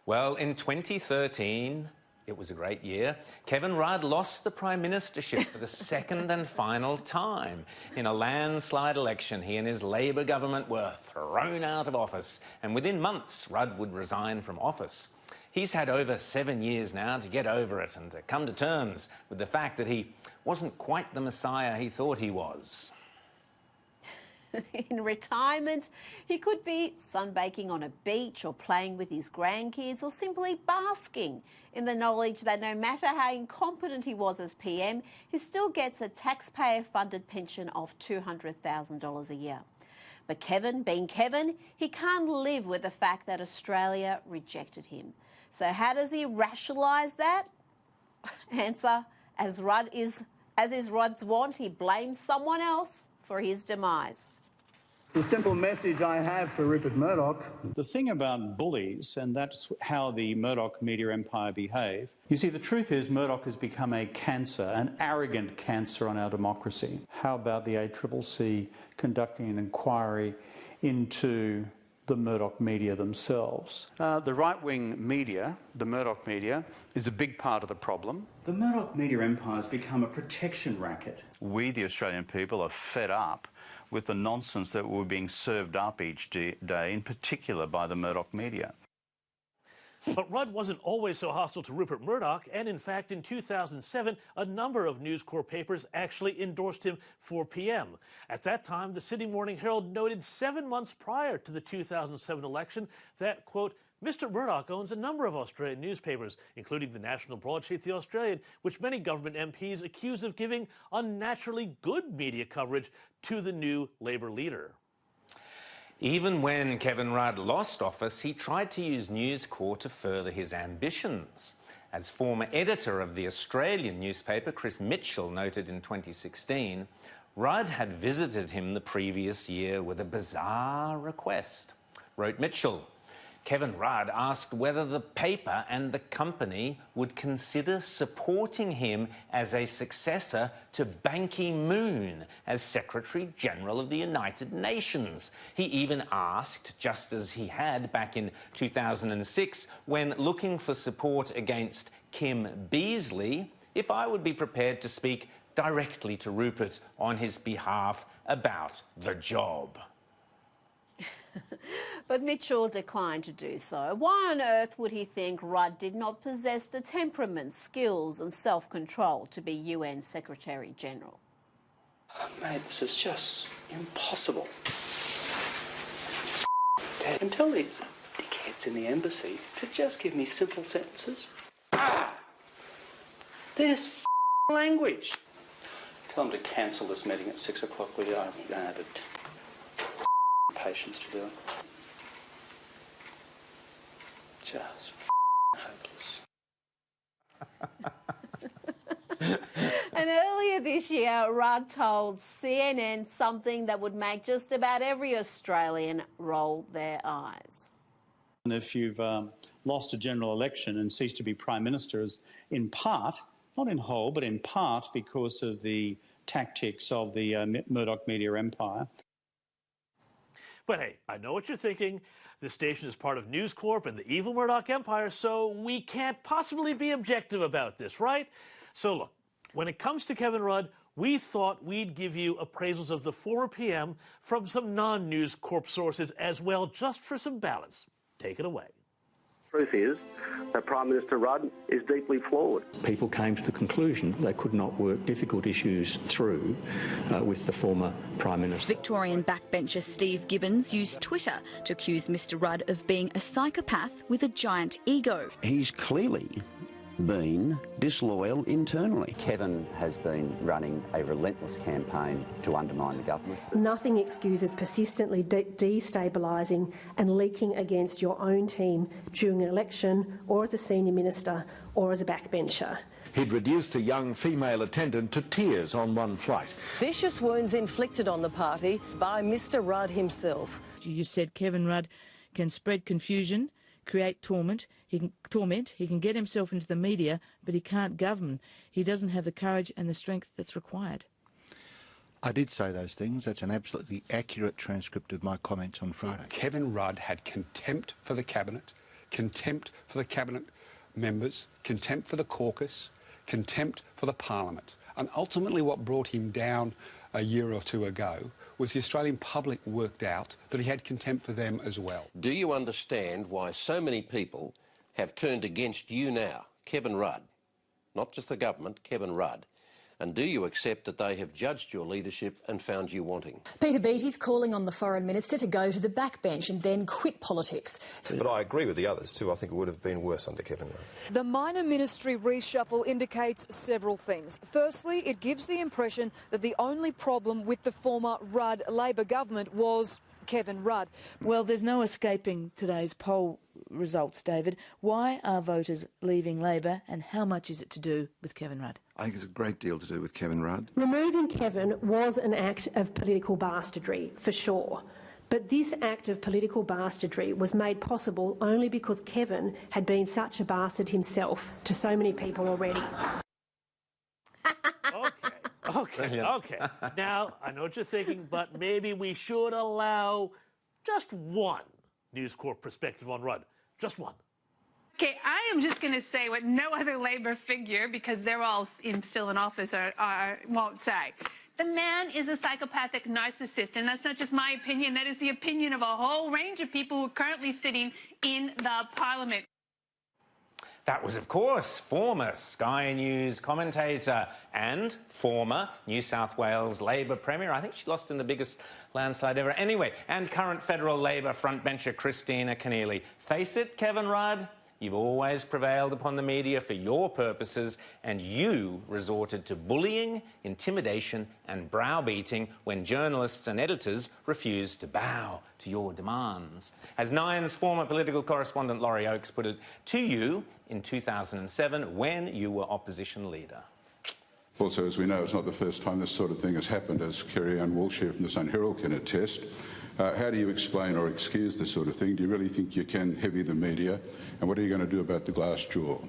Well, in 2013, it was a great year, Kevin Rudd lost the Prime Ministership for the second and final time. In a landslide election, he and his Labor government were thrown out of office, and within months, Rudd would resign from office. He's had over 7 years now to get over it and to come to terms with the fact that he wasn't quite the Messiah he thought he was. In retirement, he could be sunbaking on a beach or playing with his grandkids or simply basking in the knowledge that no matter how incompetent he was as PM, he still gets a taxpayer-funded pension of $200,000 a year. But Kevin, being Kevin, he can't live with the fact that Australia rejected him. So how does he rationalise that? Answer, as is Rudd's wont, he blames someone else for his demise. The simple message I have for Rupert Murdoch. The thing about bullies, and that's how the Murdoch media empire behave, you see, the truth is Murdoch has become a cancer, an arrogant cancer on our democracy. How about the ACCC conducting an inquiry into the Murdoch media themselves? The right-wing media, the Murdoch media, is a big part of the problem. The Murdoch media empire has become a protection racket. We, the Australian people, are fed up with the nonsense that we're being served up each day, in particular by the Murdoch media. But Rudd wasn't always so hostile to Rupert Murdoch, and in fact, in 2007, a number of News Corp papers actually endorsed him for PM. At that time, the Sydney Morning Herald noted 7 months prior to the 2007 election that, quote, Mr. Murdoch owns a number of Australian newspapers, including the national broadsheet The Australian, which many government MPs accuse of giving unnaturally good media coverage to the new Labor leader. Even when Kevin Rudd lost office, he tried to use News Corp to further his ambitions. As former editor of the Australian newspaper, Chris Mitchell noted in 2016, Rudd had visited him the previous year with a bizarre request. Wrote Mitchell, Kevin Rudd asked whether the paper and the company would consider supporting him as a successor to Ban Ki-moon as Secretary-General of the United Nations. He even asked, just as he had back in 2006, when looking for support against Kim Beazley, if I would be prepared to speak directly to Rupert on his behalf about the job. But Mitchell declined to do so. Why on earth would he think Rudd did not possess the temperament, skills and self-control to be UN Secretary-General? Oh, mate, this is just impossible. Dad, and tell these dickheads in the embassy to just give me simple sentences. There's language. Tell them to cancel this meeting at 6 o'clock, will you? I don't have it. Patience to do it. Just hopeless. And earlier this year, Rudd told CNN something that would make just about every Australian roll their eyes. And if you've lost a general election and ceased to be Prime Minister, is in part, not in whole, but in part because of the tactics of the Murdoch media empire. But hey, I know what you're thinking. This station is part of News Corp and the evil Murdoch empire, so we can't possibly be objective about this, right? So look, when it comes to Kevin Rudd, we thought we'd give you appraisals of the former PM from some non-News Corp sources as well, just for some balance. Take it away. Truth is that Prime Minister Rudd is deeply flawed. People came to the conclusion they could not work difficult issues through with the former Prime Minister. Victorian backbencher Steve Gibbons used Twitter to accuse Mr Rudd of being a psychopath with a giant ego. He's clearly been disloyal internally. Kevin has been running a relentless campaign to undermine the government. Nothing excuses persistently destabilising and leaking against your own team during an election or as a senior minister or as a backbencher. He'd reduced a young female attendant to tears on one flight. Vicious wounds inflicted on the party by Mr Rudd himself. You said Kevin Rudd can spread confusion, create torment. He can get himself into the media, but he can't govern. He doesn't have the courage and the strength that's required. I did say those things. That's an absolutely accurate transcript of my comments on Friday. Kevin Rudd had contempt for the Cabinet, contempt for the cabinet members, contempt for the caucus, contempt for the parliament. And ultimately what brought him down a year or two ago was the Australian public worked out that he had contempt for them as well. Do you understand why so many people have turned against you now, Kevin Rudd? Not just the government, Kevin Rudd. And do you accept that they have judged your leadership and found you wanting? Peter Beattie's calling on the Foreign Minister to go to the backbench and then quit politics. But I agree with the others too. I think it would have been worse under Kevin Rudd. The minor ministry reshuffle indicates several things. Firstly, it gives the impression that the only problem with the former Rudd Labor government was Kevin Rudd. Well, there's no escaping today's poll results, David. Why are voters leaving Labor and how much is it to do with Kevin Rudd? I think it's a great deal to do with Kevin Rudd. Removing Kevin was an act of political bastardry, for sure. But this act of political bastardry was made possible only because Kevin had been such a bastard himself to so many people already. Okay. Now, I know what you're thinking, but maybe we should allow just one News Corp perspective on Rudd. Just one. Okay, I am just going to say what no other Labor figure, because they're all still in office, won't say. The man is a psychopathic narcissist, and that's not just my opinion. That is the opinion of a whole range of people who are currently sitting in the Parliament. That was, of course, former Sky News commentator and former New South Wales Labor Premier. I think she lost in the biggest landslide ever. Anyway, and current federal Labor frontbencher Christina Keneally. Face it, Kevin Rudd, you've always prevailed upon the media for your purposes, and you resorted to bullying, intimidation and browbeating when journalists and editors refused to bow to your demands. As Nine's former political correspondent Laurie Oakes put it to you in 2007 when you were opposition leader. Also, as we know, it's not the first time this sort of thing has happened, as Kerry-Ann Walsh here from the Sun Herald can attest. How do you explain or excuse this sort of thing? Do you really think you can heavy the media? And what are you going to do about the glass jaw?